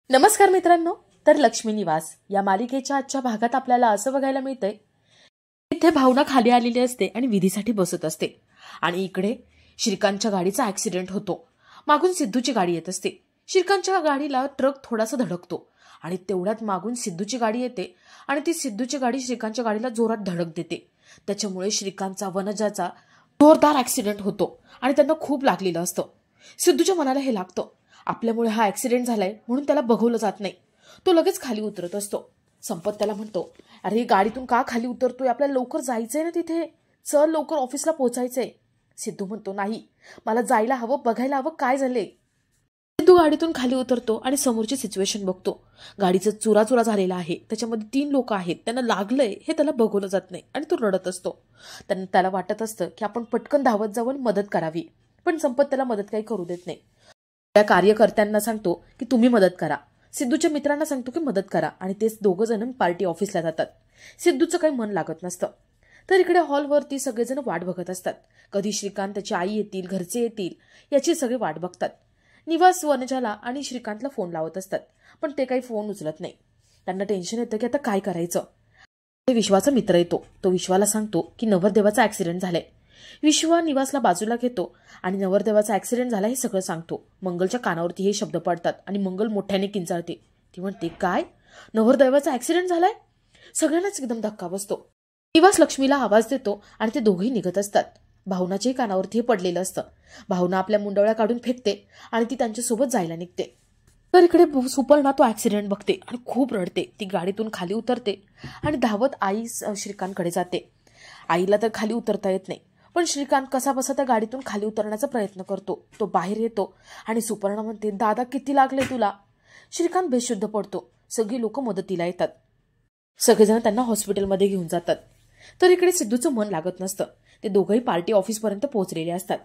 नमस्कार मित्रांनो. तर लक्ष्मी निवास या मालिकेच्या आजच्या भागात आपल्याला असं बघायला मिळतंय, इथे भावना खाली आलेली असते आणि विधीसाठी बसत असते आणि इकडे श्रीकांतच्या गाडीचा ऍक्सिडेंट होतो. मागून सिद्धूची गाडी येत असते. श्रीकांतच्या गाडीला ट्रक थोडासा धडकतो आणि तेवढ्यात मागून सिद्धूची गाडी येते आणि ती सिद्धूची गाडी श्रीकांतच्या गाडीला जोरात धडक देते. त्याच्यामुळे श्रीकांतचा वनजाचा जोरदार ऍक्सिडेंट होतो आणि त्यांना खूप लागलेलं असतं. सिद्धूच्या मनाला हे लागतं, आपल्यामुळे हा ऍक्सिडेंट झालाय म्हणून त्याला बघवलं जात नाही. तो लगेच खाली उतरत असतो. संपत त्याला म्हणतो, अरे गाडीतून का खाली उतरतोय, आपल्याला लवकर जायचंय ना, तिथे चल, लवकर ऑफिसला पोहोचायचंय. सिद्धू म्हणतो, नाही, मला जायला हवं, बघायला हवं काय झालंय. सिद्धू गाडीतून खाली उतरतो आणि समोरची सिच्युएशन बघतो. गाडीचा चुराचुरा झालेला आहे, त्याच्यामध्ये 3 लोक आहेत, त्यांना लागलंय हे त्याला बघवलं जात नाही आणि तो रडत असतो. त्याला वाटत असतं की आपण पटकन धावत जाऊन मदत करावी, पण संपत त्याला मदत काही करू देत नाही. त्या कार्यकर्त्यांना सांगतो की तुम्ही मदत करा, सिद्धूच्या मित्रांना सांगतो की मदत करा आणि तेच दोघं जण पार्टी ऑफिसला जातात. सिद्धूचं काही मन लागत नसतं. तर इकडे हॉलवरती सगळेजण वाट बघत असतात. कधी श्रीकांत, त्याची आई येतील, घरचे येतील याची सगळे वाट बघतात. निवास वनजाला आणि श्रीकांतला फोन लावत असतात, पण ते काही फोन उचलत नाही. त्यांना टेन्शन येतं की आता काय करायचं. विश्वाचा मित्र येतो. तो विश्वाला सांगतो की नवरदेवाचा ऍक्सिडेंट झालाय. विश्वा निवासला बाजूला घेतो आणि नवरदेवाचा ऍक्सिडेंट झाला हे सगळं सांगतो. मंगलच्या कानावरती हे शब्द पडतात आणि मंगल मोठ्याने किंचाळते. ती म्हणते, काय, नवरदेवाचा ऍक्सिडेंट झालाय? सगळ्यांनाच एकदम धक्का बसतो. निवास लक्ष्मीला आवाज देतो आणि ते दोघेही निघत असतात. भावनाच्याही कानावरती हे पडलेलं असतं. भावना आपल्या मुंडवळ्या काढून फेकते आणि ती त्यांच्यासोबत जायला निघते. तर इकडे सुपर्णा तो ऍक्सिडेंट बघते आणि खूप रडते. ती गाडीतून खाली उतरते आणि धावत आई श्रीकांतकडे जाते. आईला तर खाली उतरता येत नाही, पण श्रीकांत कसा बसा त्या गाडीतून खाली उतरण्याचा प्रयत्न करतो. तो बाहेर येतो आणि सुपर्णा म्हणते, दादा किती लागले तुला? श्रीकांत बेशुद्ध पडतो. सगळी लोक मदतीला येतात. सगळेजण त्यांना हॉस्पिटलमध्ये घेऊन जातात. तर इकडे सिद्धूचं मन लागत नसतं. ते दोघंही पार्टी ऑफिसपर्यंत पोहोचलेले असतात.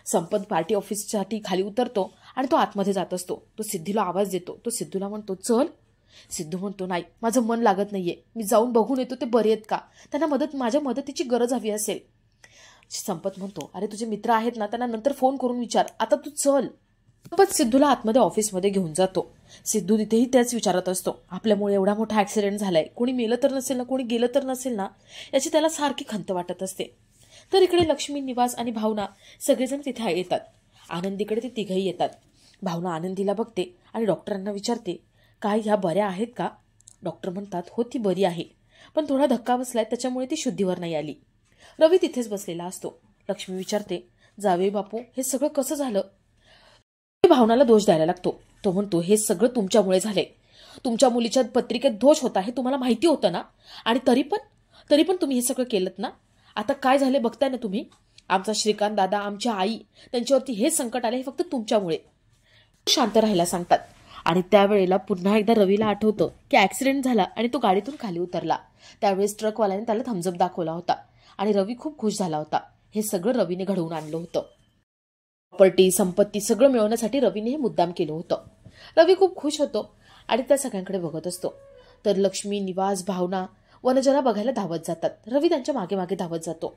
संपत पार्टी ऑफिससाठी खाली उतरतो आणि तो आतमध्ये जात असतो. तो सिद्धूला आवाज देतो. तो सिद्धूला म्हणतो, चल. सिद्धू म्हणतो, नाही, माझं मन लागत नाहीये, मी जाऊन बघून येतो ते बरे आहेत का, त्यांना माझ्या मदतीची गरज हवी असेल. संपत म्हणतो, अरे तुझे मित्र आहेत ना, त्यांना नंतर फोन करून विचार, आता तू चल. संपत सिद्धूला आतमध्ये ऑफिसमध्ये घेऊन जातो. सिद्धू तिथेही त्याच विचारत असतो, आपल्यामुळे एवढा मोठा ऍक्सिडेंट झालाय, कोणी मेलं तर नसेल ना, कोणी गेलं तर नसेल ना, याची त्याला सारखी खंत वाटत असते. तर इकडे लक्ष्मी, निवास आणि भावना सगळेजण तिथे येतात. आनंदीकडे ते तिघही येतात. भावना आनंदीला बघते आणि डॉक्टरांना विचारते, काय ह्या बऱ्या आहेत का? डॉक्टर म्हणतात, हो, ती बरी आहे, पण थोडा धक्का बसलाय, त्याच्यामुळे ती शुद्धीवर नाही आली. रवी तिथेच बसलेला असतो. लक्ष्मी विचारते, जावे बापू, हे सगळं कसं झालं? भावनाला दोष द्यायला लागतो. तो म्हणतो, हे सगळं तुमच्यामुळे झालंय. तुमच्या मुलीच्या पत्रिकेत दोष होता हे तुम्हाला माहिती होतं ना, आणि तरी पण तुम्ही हे सगळं केलं ना. आता काय झाले बघताय ना तुम्ही. आमचा श्रीकांत दादा, आमच्या आई, त्यांच्यावरती हे संकट आले हे फक्त तुमच्यामुळे. शांत राहायला सांगतात. आणि त्यावेळेला पुन्हा एकदा रवीला आठवतं की ऍक्सिडेंट झाला आणि तो गाडीतून खाली उतरला. त्यावेळेस ट्रकवाल्याने त्याला थम्सअप दाखवला होता आणि रवी खूप खुश झाला होता. हे सगळं रवीने घडवून आणलं होतं. प्रॉपर्टी, संपत्ती सगळं मिळवण्यासाठी रवीने हे मुद्दाम केलं होतं. रवी खूप खुश होतो आणि त्या सगळ्यांकडे बघत असतो. तर लक्ष्मी, निवास, भावना वनजाला बघायला धावत जातात. रवी त्यांच्या मागे मागे धावत जातो.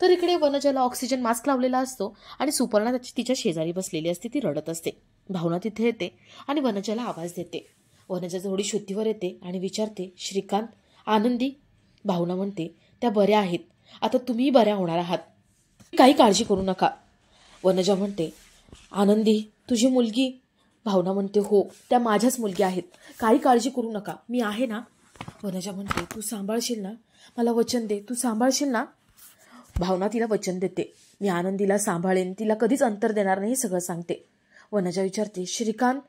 तर इकडे वनजाला ऑक्सिजन मास्क लावलेला असतो आणि सुपर्णा तिच्या शेजारी बसलेली असते. ती रडत असते. भावना तिथे येते आणि वनजाला आवाज देते. वनजा थोडी शुद्धीवर येते आणि विचारते, श्रीकांत, आनंदी? भावना म्हणते, त्या बऱ्या आहेत, आता तुम्ही बऱ्या होणार आहात, काही काळजी करू नका. वनजा म्हणते, आनंदी, तुझी मुलगी? भावना म्हणते, हो, त्या माझ्याच मुलगी आहेत, काही काळजी करू नका, मी आहे ना. वनजा म्हणते, तू सांभाळशील ना, मला वचन दे, तू सांभाळशील ना. भावना तिला वचन देते, मी आनंदीला सांभाळेन, तिला कधीच अंतर देणार नाही, सगळं सांगते. वनजा विचारते, श्रीकांत?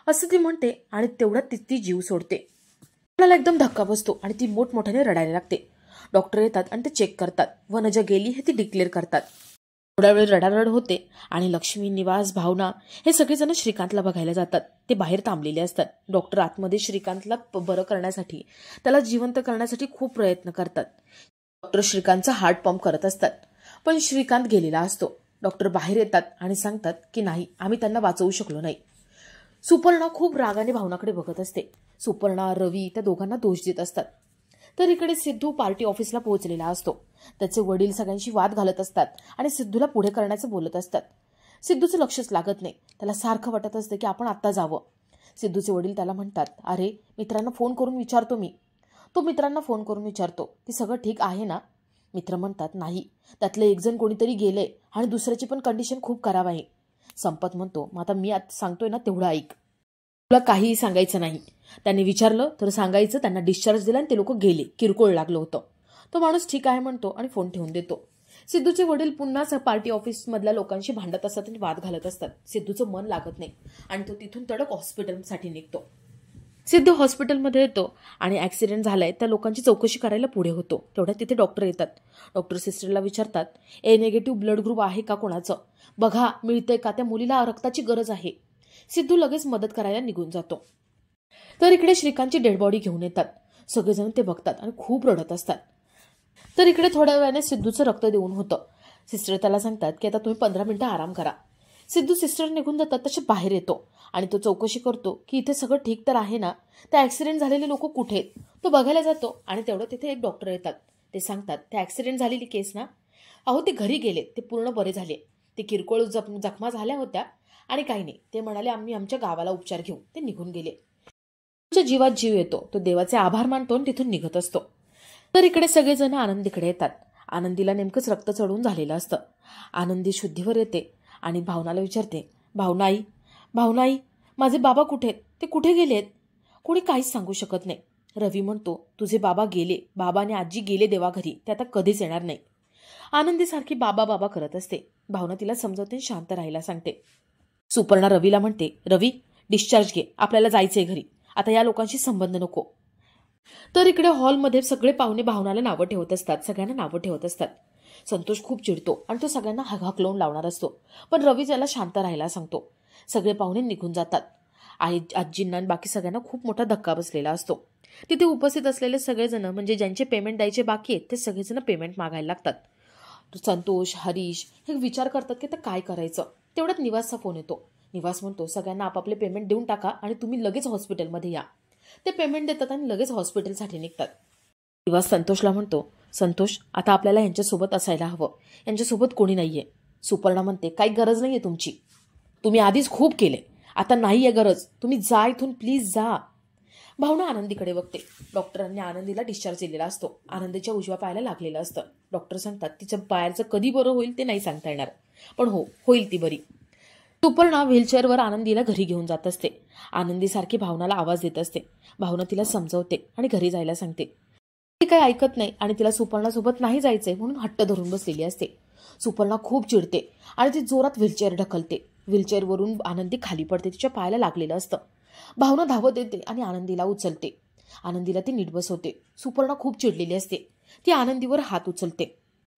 असं ती म्हणते आणि तेवढ्यात ती जीव सोडते. मला एकदम धक्का बसतो आणि ती मोठमोठ्याने रडायला लागते. डॉक्टर येतात आणि ते चेक करतात. वनजा गेली हे ती डिक्लेअर करतात. थोडा वेळ रडारड होते आणि लक्ष्मी, निवास, भावना हे सगळेजण श्रीकांतला बघायला जातात. ते बाहेर थांबलेले असतात. डॉक्टर आतमध्ये श्रीकांतला बरं करण्यासाठी, त्याला जिवंत करण्यासाठी खूप प्रयत्न करतात. डॉक्टर श्रीकांतचा हार्ट पंप करत असतात, पण श्रीकांत गेलेला असतो. डॉक्टर बाहेर येतात आणि सांगतात की नाही, आम्ही त्यांना वाचवू शकलो नाही. सुपर्णा खूप रागाने भावनाकडे बघत असते. सुपर्णा, रवी त्या दोघांना दोष देत असतात. तर इकडे सिद्धू पार्टी ऑफिसला पोहोचलेला असतो. त्याचे वडील सगळ्यांशी वाद घालत असतात आणि सिद्धूला पुढे करण्याचं बोलत असतात. सिद्धूचं लक्षच लागत नाही. त्याला सारखं वाटत असतं की आपण आत्ता जावं. सिद्धूचे वडील त्याला म्हणतात, अरे मित्रांना फोन करून विचारतो मी. तो मित्रांना फोन करून विचारतो की सगळं ठीक आहे ना. मित्र म्हणतात, नाही, त्यातलं एक जण कोणीतरी गेले आणि दुसऱ्याची पण कंडिशन खूप खराब आहे. संपत म्हणतो, मग आता मी आता सांगतोय ना तेवढं ऐक, तुला काहीही सांगायचं नाही. त्यांनी विचारलं तर सांगायचं त्यांना डिस्चार्ज दिला आणि ते लोक गेले, किरकोळ लागलं होतं. तो माणूस ठीक आहे म्हणतो आणि फोन ठेवून देतो. सिद्धूचे वडील पुन्हा पार्टी ऑफिसमधल्या लोकांशी भांडत असतात आणि वाद घालत असतात. सिद्धूचं मन लागत नाही आणि तो तिथून तडक हॉस्पिटलसाठी निघतो. सिद्धू हॉस्पिटलमध्ये येतो आणि ऍक्सिडेंट झालाय त्या लोकांची चौकशी करायला पुढे होतो. तेवढ्यात तिथे डॉक्टर येतात. डॉक्टर सिस्टरला विचारतात, ए नेगेटिव्ह ब्लड ग्रुप आहे का कोणाचं, बघा मिळतंय का, त्या मुलीला रक्ताची गरज आहे. सिद्धू लगेच मदत करायला निघून जातो. तर इकडे श्रीकांतची डेड बॉडी घेऊन येतात. सगळेजण ते बघतात आणि खूप रडत असतात. तर इकडे थोड्या वेळाने सिद्धूचं रक्त देऊन होतं. सिस्टर त्याला सांगतात की आता तुम्ही 15 मिनिटं आराम करा. सिद्धू सिस्टर निघून जातात तसे बाहेर येतो आणि तो चौकशी करतो की इथे सगळं ठीक तर आहे ना, त्या ऍक्सिडेंट झालेले लोक कुठे आहेत तो बघायला जातो. आणि तेवढं तिथे एक डॉक्टर येतात. ते सांगतात, ते ऍक्सिडेंट झालेली केस ना, अहो ते घरी गेले, ते पूर्ण बरे झाले, ते किरकोळ जखमा झाल्या होत्या आणि काही नाही, ते म्हणाले आम्ही आमच्या गावाला उपचार घेऊ. ते निघून गेले. तुमच्या जीवात जीव येतो. तो देवाचे आभार मानतो आणि तिथून निघत असतो. तर इकडे सगळेजण आनंदीकडे येतात. आनंदीला नेमकंच रक्त चढून झालेलं असतं. आनंदी शुद्धीवर येते आणि भावनाला विचारते, भावनाई, भावनाई, माझे बाबा कुठे आहेत, ते कुठे गेलेत. कोणी काहीच सांगू शकत नाही. रवी म्हणतो, तुझे बाबा गेले, बाबा आणि आजी गेले देवाघरी, ते आता कधीच येणार नाही. आनंदी सारखी बाबा बाबा करत असते. भावना तिला समजवते, शांत राहायला सांगते. सुपर्णा रवीला म्हणते, रवी डिस्चार्ज घे, आपल्याला जायचंय घरी, आता या लोकांशी संबंध नको. तर इकडे हॉलमध्ये सगळे पाहुणे भावनाला नावं ठेवत असतात, सगळ्यांना नावं ठेवत असतात. संतोष खूप चिडतो आणि तो सगळ्यांना हकलवून लावणार असतो, पण रवी त्याला शांत राहायला सांगतो. सगळे पाहुणे निघून जातात. आजींना आणि बाकी सगळ्यांना खूप मोठा धक्का बसलेला असतो. तिथे उपस्थित असलेले सगळेजण, म्हणजे ज्यांचे पेमेंट द्यायचे बाकी आहेत ते सगळेजण पेमेंट मागायला लागतात. संतोष, हरीश हे विचार करतात की आता काय करायचं. तेवढ्यात निवासचा फोन येतो. निवास म्हणतो, सगळ्यांना आपापले पेमेंट देऊन टाका आणि तुम्ही लगेच हॉस्पिटलमध्ये या. ते पेमेंट देतात आणि लगेच हॉस्पिटलसाठी निघतात. निवास संतोषला म्हणतो, संतोष आता आपल्याला यांच्यासोबत असायला हवं, यांच्यासोबत कोणी नाहीये. सुपर्णा म्हणते, काही गरज नाहीये तुमची, तुम्ही आधीच खूप केले, आता नाहीये गरज, तुम्ही जा इथून, प्लीज जा. भावना आनंदीकडे बघते. डॉक्टरांनी आनंदीला डिस्चार्ज दिलेला असतो. आनंदीच्या उजव्या पायाला लागलेलं असतं. डॉक्टर सांगतात, तिच्या पायाचं कधी बरं होईल ते नाही सांगता येणार, पण होईल ती बरी. सुपर्णा व्हीलचेअरवर आनंदीला घरी घेऊन जात असते. आनंदी सारखी भावनाला आवाज देत असते. भावना तिला समजवते आणि घरी जायला सांगते. ती काही ऐकत नाही आणि तिला सुपर्णासोबत नाही जायचंय म्हणून हट्ट धरून बसलेली असते. सुपर्णा खूप चिडते आणि ती जोरात व्हीलचेअर ढकलते. व्हीलचेअरवरून आनंदी खाली पडते. तिच्या पायाला लागलेलं असतं. भावना धावत येते आणि आनंदीला उचलते. आनंदीला ती नीट बसवते. सुपर्णा खूप चिडलेली असते. ती आनंदीवर हात उचलते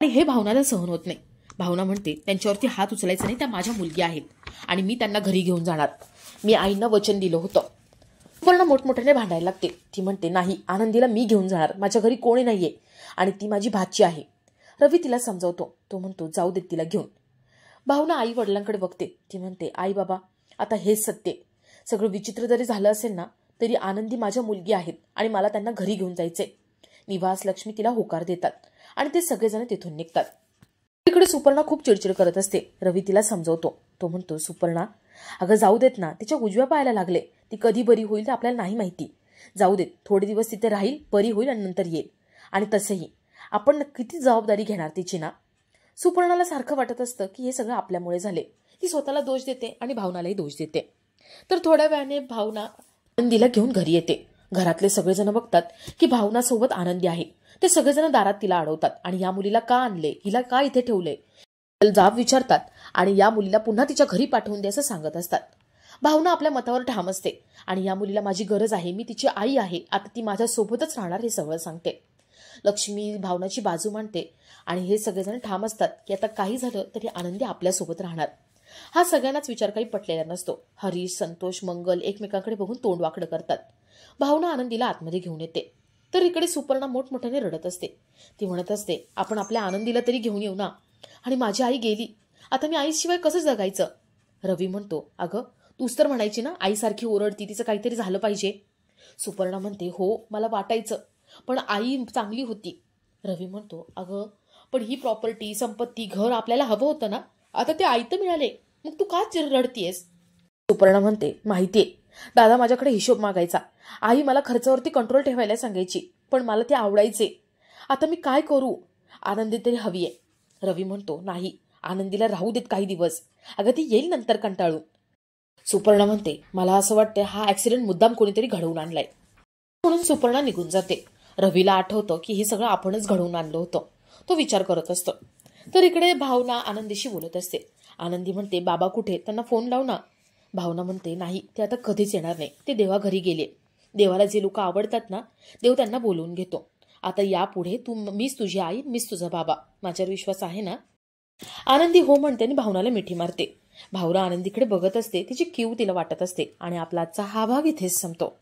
आणि हे भावनाला सहन होत नाही. भावना म्हणते, त्यांच्यावरती हात उचलायचा नाही, त्या माझ्या मुलगी आहेत आणि मी त्यांना घरी घेऊन जाणार, मी आईंना वचन दिलं होतं. सुपर्णा मोठमोठ्याने भांडायला लागते. ती म्हणते, नाही, आनंदीला मी घेऊन जाणार, माझ्या घरी कोणी नाहीये आणि ती माझी भाची आहे. रवी तिला समजवतो. तो म्हणतो, जाऊ देत तिला घेऊन. भावना आई वडिलांकडे बघते. ती म्हणते, आई बाबा, आता हेच सत्य, सगळं विचित्र जरी झालं असेल ना तरी आनंदी माझ्या मुलगी आहेत आणि मला त्यांना घरी घेऊन जायचे. निवास, लक्ष्मी तिला होकार देतात आणि ते सगळेजण तिथून निघतात. तिकडे सुपर्णा खूप चिडचिड करत असते. रवी तिला समजवतो. तो म्हणतो, सुपर्णा, अगं जाऊ देत ना, तिच्या उजव्या पायाला लागले, ती कधी बरी होईल ते आपल्याला नाही माहिती, जाऊ देत, थोडे दिवस तिथे राहील, बरी होईल आणि नंतर येईल. आणि तसंही आपण किती जबाबदारी घेणार तिची ना. सुपर्णाला सारखं वाटत असतं की हे सगळं आपल्यामुळे झाले. ती स्वतःला दोष देते आणि भावनालाही दोष देते. तर थोड्या वेळाने भावना आनंदीला घेऊन घरी येते. घरातले सगळेजण बघतात की भावना सोबत आनंदी आहे. ते सगळेजण दारात तिला अडवतात आणि या मुलीला का आणले, हिला का इथे ठेवले, जाब विचारतात आणि या मुलीला पुन्हा तिच्या घरी पाठवून दे असं सांगत असतात. भावना आपल्या मतावर ठाम असते आणि या मुलीला माझी गरज आहे, मी तिची आई आहे, आता ती माझ्या सोबतच राहणार हे सगळं सांगते. लक्ष्मी भावनाची बाजू मांडते आणि हे सगळेजण ठाम असतात की आता काही झालं तरी आनंदी आपल्यासोबत राहणार. हा सगळ्यांनाच विचार काही पटलेला नसतो. हरीश, संतोष, मंगल एकमेकांकडे बघून तोंड वाकडं करतात. भावना आनंदीला आतमध्ये घेऊन येते. तर इकडे सुपर्णा मोठमोठ्याने रडत असते. ती म्हणत असते, आपण आपल्या आनंदीला तरी घेऊन येऊ ना, आणि माझी आई गेली, आता मी आईशिवाय कसं जगायचं. रवी म्हणतो, अगं तूच तर म्हणायची ना, आईसारखी ओरडती, तिचं काहीतरी झालं पाहिजे. सुपर्णा म्हणते, हो मला वाटायचं, पण आई चांगली होती. रवी म्हणतो, अगं पण ही प्रॉपर्टी, संपत्ती, घर आपल्याला हवं होतं ना, आता ते आयतं मिळाले, मग तू का रडतीयस. सुपर्णा म्हणते, माहितीये दादा माझ्याकडे हिशोब मागायचा, आई मला खर्चावरती कंट्रोल ठेवायला सांगायची, पण मला ते आवडायचे. आता मी काय करू? आनंदी तरी हवी आहे. रवी म्हणतो, नाही, आनंदीला राहू देत काही दिवस. अगं ती येईल नंतर कंटाळून. सुपर्णा म्हणते, मला असं वाटतं हा ऍक्सिडेंट मुद्दाम कोणीतरी घडवून आणलाय. म्हणून सुपर्णा निघून जाते. रवीला आठवतं की हे सगळं आपणच घडवून आणलं होतं. तो विचार करत असतो. तर इकडे भावना आनंदीशी बोलत असते. आनंदी म्हणते, बाबा कुठे? त्यांना फोन लाव ना. भावना म्हणते, नाही, ते आता कधीच येणार नाही. ते देवा घरी गेले. देवाला जे लोक आवडतात ना, देव त्यांना बोलवून घेतो. आता यापुढे मीच तुझी आई, मीच तुझा बाबा. माझ्यावर विश्वास आहे ना? आनंदी हो म्हणते आणि भावनाला मिठी मारते. भावना आनंदीकडे बघत असते. तिची कीव तिला वाटत असते. आणि आपला आजचा हा भाग इथेच संपतो.